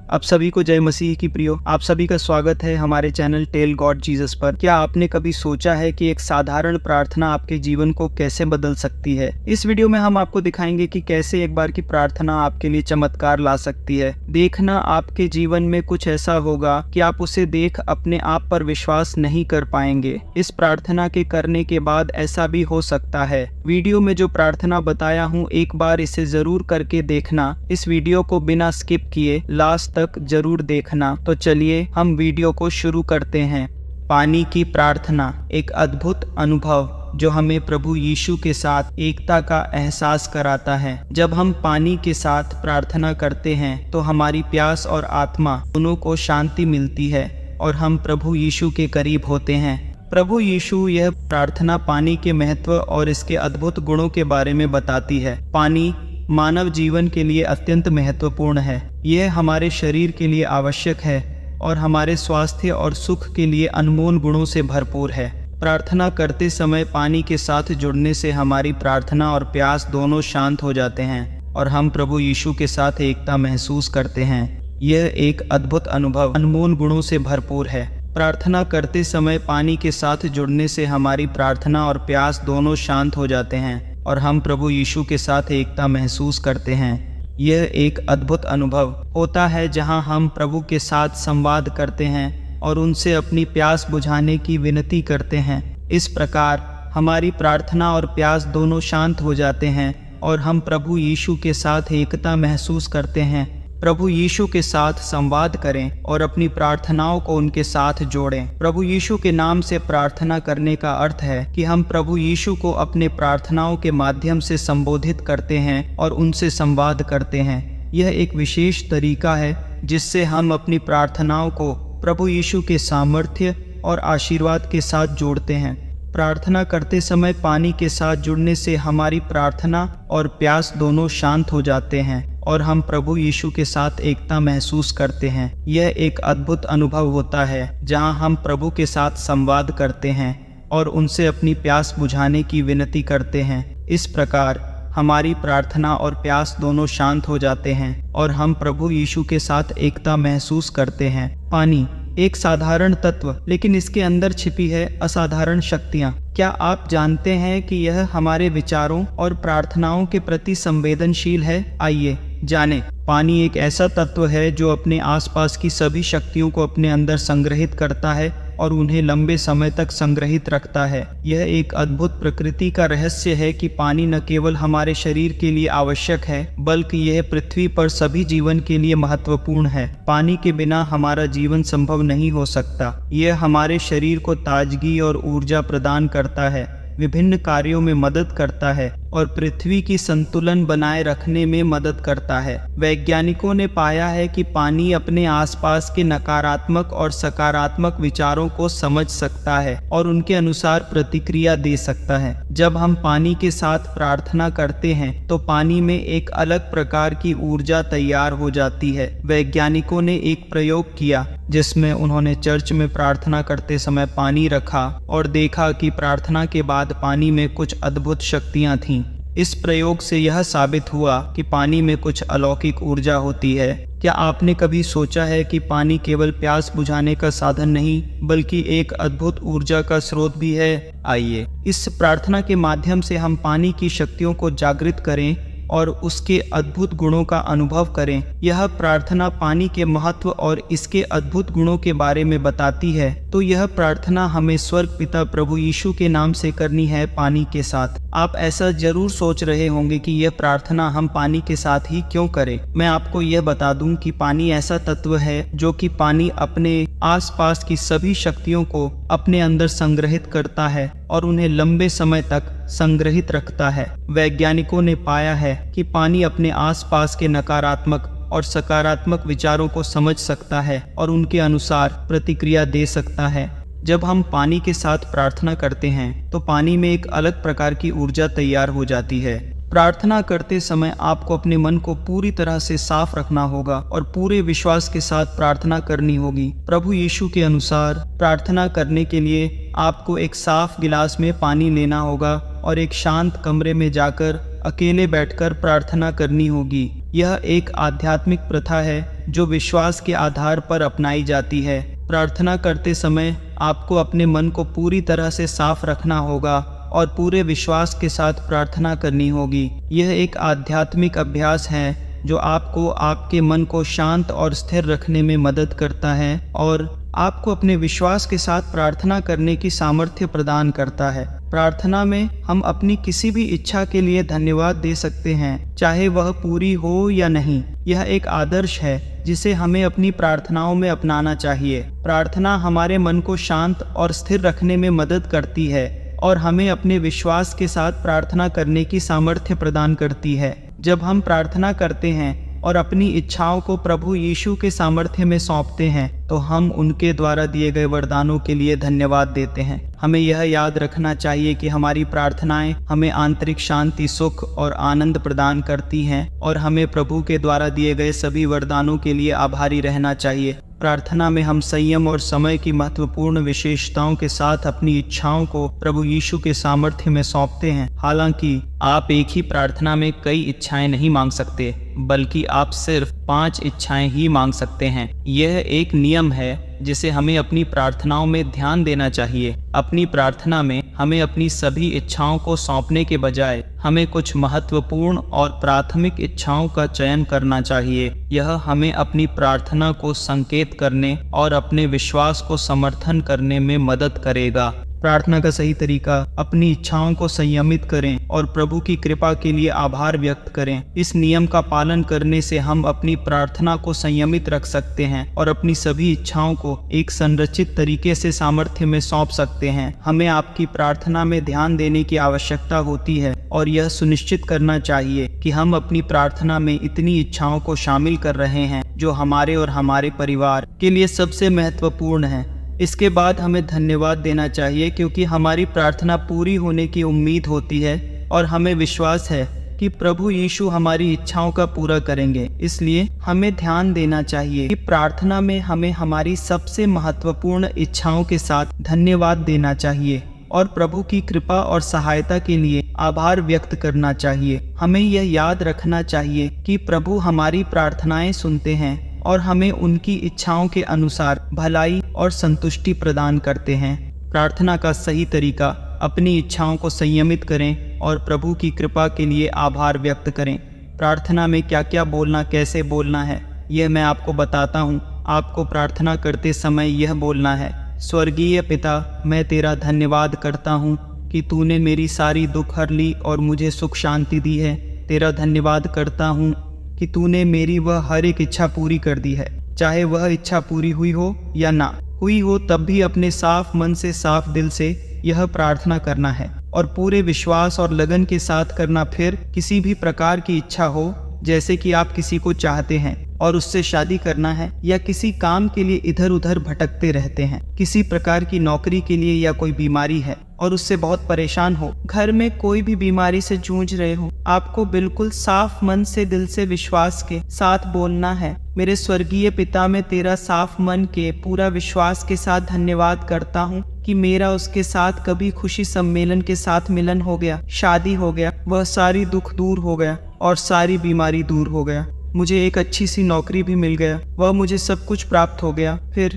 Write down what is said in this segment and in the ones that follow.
आप सभी को जय मसीह की प्रियो। आप सभी का स्वागत है हमारे चैनल टेल गॉड जीसस पर। क्या आपने कभी सोचा है कि एक साधारण प्रार्थना आपके जीवन को कैसे बदल सकती है? इस वीडियो में हम आपको दिखाएंगे कि कैसे एक बार की प्रार्थना आपके लिए चमत्कार ला सकती है। देखना आपके जीवन में कुछ ऐसा होगा कि आप उसे देख अपने आप पर विश्वास नहीं कर पाएंगे। इस प्रार्थना के करने के बाद ऐसा भी हो सकता है। वीडियो में जो प्रार्थना बताया हूँ, एक बार इसे जरूर करके देखना। इस वीडियो को बिना स्किप किए लास्ट तक जरूर देखना। तो चलिए हम वीडियो को शुरू करते हैं। पानी की प्रार्थना एक अद्भुत अनुभव जो हमें प्रभु यीशु के साथ एकता का एहसास कराता है। जब हम पानी के साथ प्रार्थना करते हैं तो हमारी प्यास और आत्मा दोनों को शांति मिलती है और हम प्रभु यीशु के करीब होते हैं। प्रभु यीशु यह प्रार्थना पानी के महत्व और इसके अद्भुत गुणों के बारे में बताती है। पानी मानव जीवन के लिए अत्यंत महत्वपूर्ण है। यह हमारे शरीर के लिए आवश्यक है और हमारे स्वास्थ्य और सुख के लिए अनमोल गुणों से भरपूर है। प्रार्थना करते समय पानी के साथ जुड़ने से हमारी प्रार्थना और प्यास दोनों शांत हो जाते हैं और हम प्रभु यीशु के साथ एकता महसूस करते हैं। यह एक अद्भुत अनुभव अनमोल गुणों से भरपूर है। प्रार्थना करते समय पानी के साथ जुड़ने से हमारी प्रार्थना और प्यास दोनों शांत हो जाते हैं और हम प्रभु यीशु के साथ एकता महसूस करते हैं। यह एक अद्भुत अनुभव होता है जहां हम प्रभु के साथ संवाद करते हैं और उनसे अपनी प्यास बुझाने की विनती करते हैं। इस प्रकार हमारी प्रार्थना और प्यास दोनों शांत हो जाते हैं और हम प्रभु यीशु के साथ एकता महसूस करते हैं। प्रभु यीशु के साथ संवाद करें और अपनी प्रार्थनाओं को उनके साथ जोड़ें। प्रभु यीशु के नाम से प्रार्थना करने का अर्थ है कि हम प्रभु यीशु को अपने प्रार्थनाओं के माध्यम से संबोधित करते हैं और उनसे संवाद करते हैं। यह एक विशेष तरीका है जिससे हम अपनी प्रार्थनाओं को प्रभु यीशु के सामर्थ्य और आशीर्वाद के साथ जोड़ते हैं। प्रार्थना करते समय पानी के साथ जुड़ने से हमारी प्रार्थना और प्यास दोनों शांत हो जाते हैं और हम प्रभु यीशु के साथ एकता महसूस करते हैं। यह एक अद्भुत अनुभव होता है जहां हम प्रभु के साथ संवाद करते हैं और उनसे अपनी प्यास बुझाने की विनती करते हैं। इस प्रकार हमारी प्रार्थना और प्यास दोनों शांत हो जाते हैं और हम प्रभु यीशु के साथ एकता महसूस करते हैं। पानी एक साधारण तत्व, लेकिन इसके अंदर छिपी है असाधारण शक्तियाँ। क्या आप जानते हैं कि यह हमारे विचारों और प्रार्थनाओं के प्रति संवेदनशील है? आइए जानें। पानी एक ऐसा तत्व है जो अपने आसपास की सभी शक्तियों को अपने अंदर संग्रहित करता है और उन्हें लंबे समय तक संग्रहित रखता है। यह एक अद्भुत प्रकृति का रहस्य है कि पानी न केवल हमारे शरीर के लिए आवश्यक है, बल्कि यह पृथ्वी पर सभी जीवन के लिए महत्वपूर्ण है। पानी के बिना हमारा जीवन संभव नहीं हो सकता। यह हमारे शरीर को ताजगी और ऊर्जा प्रदान करता है, विभिन्न कार्यों में मदद करता है और पृथ्वी की संतुलन बनाए रखने में मदद करता है। वैज्ञानिकों ने पाया है कि पानी अपने आसपास के नकारात्मक और सकारात्मक विचारों को समझ सकता है और उनके अनुसार प्रतिक्रिया दे सकता है। जब हम पानी के साथ प्रार्थना करते हैं तो पानी में एक अलग प्रकार की ऊर्जा तैयार हो जाती है। वैज्ञानिकों ने एक प्रयोग किया जिसमें उन्होंने चर्च में प्रार्थना करते समय पानी रखा और देखा कि प्रार्थना के बाद पानी में कुछ अद्भुत शक्तियां थीं। इस प्रयोग से यह साबित हुआ कि पानी में कुछ अलौकिक ऊर्जा होती है। क्या आपने कभी सोचा है कि पानी केवल प्यास बुझाने का साधन नहीं, बल्कि एक अद्भुत ऊर्जा का स्रोत भी है? आइए इस प्रार्थना के माध्यम से हम पानी की शक्तियों को जागृत करें और उसके अद्भुत गुणों का अनुभव करें। यह प्रार्थना पानी के महत्व और इसके अद्भुत गुणों के बारे में बताती है। तो यह प्रार्थना हमें स्वर्ग पिता प्रभु यीशु के नाम से करनी है पानी के साथ। आप ऐसा जरूर सोच रहे होंगे कि यह प्रार्थना हम पानी के साथ ही क्यों करें। मैं आपको यह बता दूं कि पानी ऐसा तत्व है जो कि पानी अपने आसपास की सभी शक्तियों को अपने अंदर संग्रहित करता है और उन्हें लंबे समय तक संग्रहित रखता है। वैज्ञानिकों ने पाया है कि पानी अपने आसपास के नकारात्मक और सकारात्मक विचारों को समझ सकता है और उनके अनुसार प्रतिक्रिया दे सकता है। जब हम पानी के साथ प्रार्थना करते हैं तो पानी में एक अलग प्रकार की ऊर्जा तैयार हो जाती है। प्रार्थना करते समय आपको अपने मन को पूरी तरह से साफ रखना होगा और पूरे विश्वास के साथ प्रार्थना करनी होगी। प्रभु यीशु के अनुसार प्रार्थना करने के लिए आपको एक साफ गिलास में पानी लेना होगा और एक शांत कमरे में जाकर अकेले बैठकर प्रार्थना करनी होगी। यह एक आध्यात्मिक प्रथा है जो विश्वास के आधार पर अपनाई जाती है। प्रार्थना करते समय आपको अपने मन को पूरी तरह से साफ रखना होगा और पूरे विश्वास के साथ प्रार्थना करनी होगी। यह एक आध्यात्मिक अभ्यास है जो आपको आपके मन को शांत और स्थिर रखने में मदद करता है और आपको अपने विश्वास के साथ प्रार्थना करने की सामर्थ्य प्रदान करता है। प्रार्थना में हम अपनी किसी भी इच्छा के लिए धन्यवाद दे सकते हैं, चाहे वह पूरी हो या नहीं। यह एक आदर्श है जिसे हमें अपनी प्रार्थनाओं में अपनाना चाहिए। प्रार्थना हमारे मन को शांत और स्थिर रखने में मदद करती है और हमें अपने विश्वास के साथ प्रार्थना करने की सामर्थ्य प्रदान करती है। जब हम प्रार्थना करते हैं और अपनी इच्छाओं को प्रभु यीशु के सामर्थ्य में सौंपते हैं तो हम उनके द्वारा दिए गए वरदानों के लिए धन्यवाद देते हैं। हमें यह याद रखना चाहिए कि हमारी प्रार्थनाएं हमें आंतरिक शांति, सुख और आनंद प्रदान करती हैं और हमें प्रभु के द्वारा दिए गए सभी वरदानों के लिए आभारी रहना चाहिए। प्रार्थना में हम संयम और समय की महत्वपूर्ण विशेषताओं के साथ अपनी इच्छाओं को प्रभु यीशु के सामर्थ्य में सौंपते हैं। हालांकि आप एक ही प्रार्थना में कई इच्छाएं नहीं मांग सकते, बल्कि आप सिर्फ 5 इच्छाएं ही मांग सकते हैं। यह एक नियम है जिसे हमें अपनी प्रार्थनाओं में ध्यान देना चाहिए। अपनी प्रार्थना में हमें अपनी सभी इच्छाओं को सौंपने के बजाय हमें कुछ महत्वपूर्ण और प्राथमिक इच्छाओं का चयन करना चाहिए। यह हमें अपनी प्रार्थना को संकेत करने और अपने विश्वास को समर्थन करने में मदद करेगा। प्रार्थना का सही तरीका: अपनी इच्छाओं को संयमित करें और प्रभु की कृपा के लिए आभार व्यक्त करें। इस नियम का पालन करने से हम अपनी प्रार्थना को संयमित रख सकते हैं और अपनी सभी इच्छाओं को एक संरचित तरीके से सामर्थ्य में सौंप सकते हैं। हमें आपकी प्रार्थना में ध्यान देने की आवश्यकता होती है और यह सुनिश्चित करना चाहिए कि हम अपनी प्रार्थना में इतनी इच्छाओं को शामिल कर रहे हैं जो हमारे और हमारे परिवार के लिए सबसे महत्वपूर्ण है। इसके बाद हमें धन्यवाद देना चाहिए क्योंकि हमारी प्रार्थना पूरी होने की उम्मीद होती है और हमें विश्वास है कि प्रभु यीशु हमारी इच्छाओं का पूरा करेंगे। इसलिए हमें ध्यान देना चाहिए कि प्रार्थना में हमें हमारी सबसे महत्वपूर्ण इच्छाओं के साथ धन्यवाद देना चाहिए और प्रभु की कृपा और सहायता के लिए आभार व्यक्त करना चाहिए। हमें यह याद रखना चाहिए कि प्रभु हमारी प्रार्थनाएं सुनते हैं और हमें उनकी इच्छाओं के अनुसार भलाई और संतुष्टि प्रदान करते हैं। प्रार्थना का सही तरीका: अपनी इच्छाओं को संयमित करें और प्रभु की कृपा के लिए आभार व्यक्त करें। प्रार्थना में क्या क्या बोलना, कैसे बोलना है, यह मैं आपको बताता हूँ। आपको प्रार्थना करते समय यह बोलना है: स्वर्गीय पिता, मैं तेरा धन्यवाद करता हूँ कि तूने मेरी सारी दुख हर ली और मुझे सुख शांति दी है। तेरा धन्यवाद करता हूँ कि तूने मेरी वह हर एक इच्छा पूरी कर दी है। चाहे वह इच्छा पूरी हुई हो या ना हुई हो, तब भी अपने साफ मन से, साफ दिल से यह प्रार्थना करना है और पूरे विश्वास और लगन के साथ करना। फिर किसी भी प्रकार की इच्छा हो, जैसे कि आप किसी को चाहते हैं और उससे शादी करना है, या किसी काम के लिए इधर उधर भटकते रहते हैं, किसी प्रकार की नौकरी के लिए, या कोई बीमारी है और उससे बहुत परेशान हो, घर में कोई भी बीमारी से जूझ रहे हो, आपको बिल्कुल साफ मन से, दिल से, विश्वास के साथ बोलना है: मेरे स्वर्गीय पिता, मैं तेरा साफ मन के पूरा विश्वास के साथ धन्यवाद करता हूँ कि मेरा उसके साथ कभी खुशी सम्मेलन के साथ मिलन हो गया, शादी हो गया, वह सारी दुख दूर हो गया और सारी बीमारी दूर हो गया, मुझे एक अच्छी सी नौकरी भी मिल गया, वह मुझे सब कुछ प्राप्त हो गया। फिर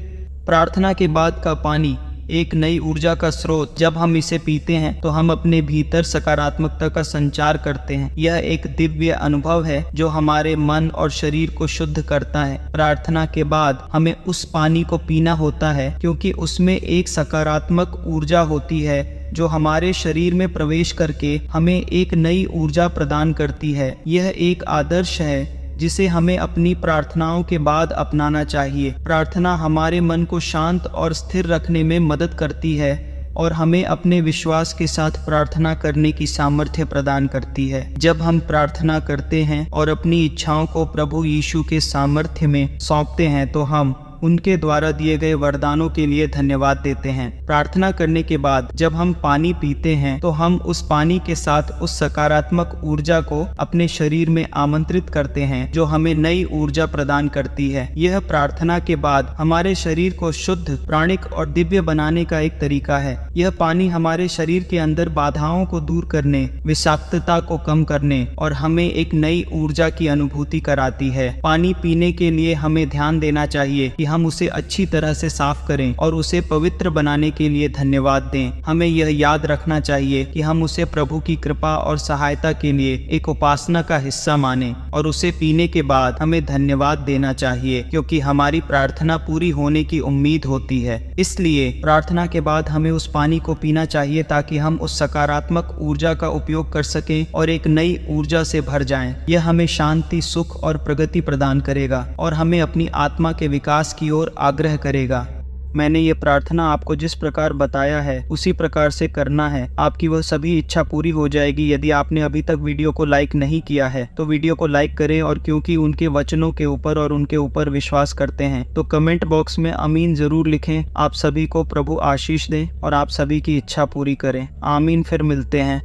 प्रार्थना के बाद का पानी एक नई ऊर्जा का स्रोत। जब हम इसे पीते हैं तो हम अपने भीतर सकारात्मकता का संचार करते हैं। यह एक दिव्य अनुभव है जो हमारे मन और शरीर को शुद्ध करता है। प्रार्थना के बाद हमें उस पानी को पीना होता है क्योंकि उसमें एक सकारात्मक ऊर्जा होती है जो हमारे शरीर में प्रवेश करके हमें एक नई ऊर्जा प्रदान करती है। यह एक आदर्श है जिसे हमें अपनी प्रार्थनाओं के बाद अपनाना चाहिए। प्रार्थना हमारे मन को शांत और स्थिर रखने में मदद करती है और हमें अपने विश्वास के साथ प्रार्थना करने की सामर्थ्य प्रदान करती है। जब हम प्रार्थना करते हैं और अपनी इच्छाओं को प्रभु यीशु के सामर्थ्य में सौंपते हैं तो हम उनके द्वारा दिए गए वरदानों के लिए धन्यवाद देते हैं। प्रार्थना करने के बाद जब हम पानी पीते हैं तो हम उस पानी के साथ उस सकारात्मक ऊर्जा को अपने शरीर में आमंत्रित करते हैं जो हमें नई ऊर्जा प्रदान करती है। यह प्रार्थना के बाद हमारे शरीर को शुद्ध, प्राणिक और दिव्य बनाने का एक तरीका है। यह पानी हमारे शरीर के अंदर बाधाओं को दूर करने, विषाक्तता को कम करने और हमें एक नई ऊर्जा की अनुभूति कराती है। पानी पीने के लिए हमें ध्यान देना चाहिए कि हम उसे अच्छी तरह से साफ करें और उसे पवित्र बनाने के लिए धन्यवाद दें। हमें यह याद रखना चाहिए कि हम उसे प्रभु की कृपा और सहायता के लिए एक उपासना का हिस्सा मानें और उसे पीने के बाद हमें धन्यवाद देना चाहिए क्योंकि हमारी प्रार्थना पूरी होने की उम्मीद होती है। इसलिए प्रार्थना के बाद हमें उस पानी को पीना चाहिए ताकि हम उस सकारात्मक ऊर्जा का उपयोग कर सकें और एक नई ऊर्जा से भर जाएं। यह हमें शांति, सुख और प्रगति प्रदान करेगा और हमें अपनी आत्मा के विकास की ओर आग्रह करेगा। मैंने ये प्रार्थना आपको जिस प्रकार बताया है उसी प्रकार से करना है। आपकी वह सभी इच्छा पूरी हो जाएगी। यदि आपने अभी तक वीडियो को लाइक नहीं किया है तो वीडियो को लाइक करें, और क्योंकि उनके वचनों के ऊपर और उनके ऊपर विश्वास करते हैं तो कमेंट बॉक्स में आमीन जरूर लिखें। आप सभी को प्रभु आशीष दें और आप सभी की इच्छा पूरी करें। आमीन। फिर मिलते हैं।